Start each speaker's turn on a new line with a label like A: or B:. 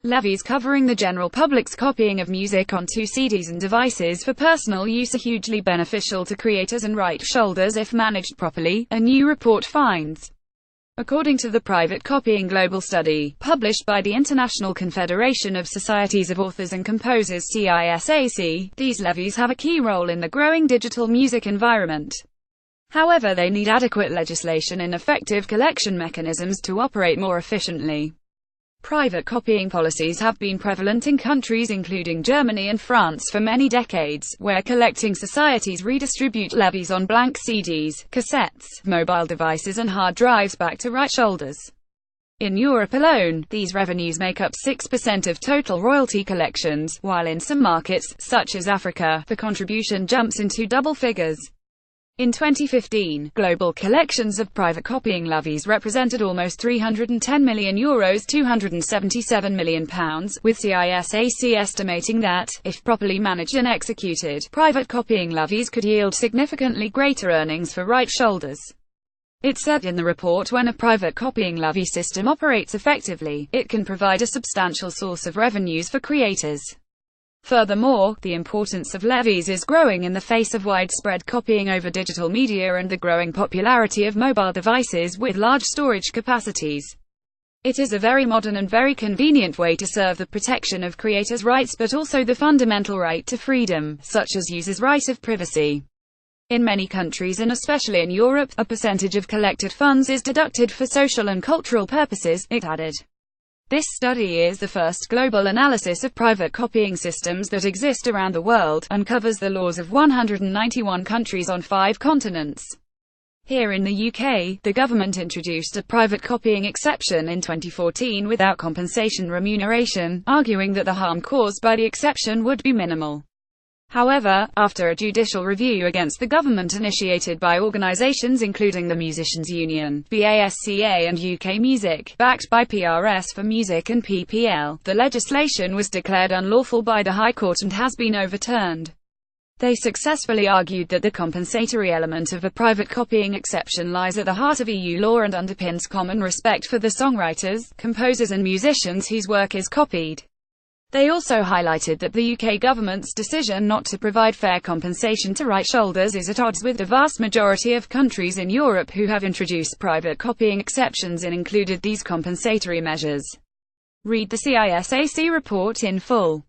A: Levies covering the general public's copying of music onto CDs and devices for personal use are hugely beneficial to creators and right shoulders if managed properly, a new report finds. According to the Private Copying Global Study, published by the International Confederation of Societies of Authors and Composers CISAC, these levies have a key role in the growing digital music environment. However, they need adequate legislation and effective collection mechanisms to operate more efficiently. Private copying policies have been prevalent in countries including Germany and France for many decades, where collecting societies redistribute levies on blank CDs, cassettes, mobile devices and hard drives back to right shoulders. In Europe alone, these revenues make up 6% of total royalty collections, while in some markets, such as Africa, the contribution jumps into double figures. In 2015, global collections of private copying levies represented almost €310 million, £277 million, with CISAC estimating that, if properly managed and executed, private copying levies could yield significantly greater earnings for right shoulders. It said in the report, when a private copying levy system operates effectively, it can provide a substantial source of revenues for creators. Furthermore, the importance of levies is growing in the face of widespread copying over digital media and the growing popularity of mobile devices with large storage capacities. It is a very modern and very convenient way to serve the protection of creators' rights but also the fundamental right to freedom, such as users' right of privacy. In many countries and especially in Europe, a percentage of collected funds is deducted for social and cultural purposes, it added. This study is the first global analysis of private copying systems that exist around the world, and covers the laws of 191 countries on 5 continents. Here in the UK, the government introduced a private copying exception in 2014 without compensation remuneration, arguing that the harm caused by the exception would be minimal. However, after a judicial review against the government initiated by organisations including the Musicians' Union, BASCA and UK Music, backed by PRS for Music and PPL, the legislation was declared unlawful by the High Court and has been overturned. They successfully argued that the compensatory element of a private copying exception lies at the heart of EU law and underpins common respect for the songwriters, composers and musicians whose work is copied. They also highlighted that the UK government's decision not to provide fair compensation to right shoulders is at odds with the vast majority of countries in Europe who have introduced private copying exceptions and included these compensatory measures. Read the CISAC report in full.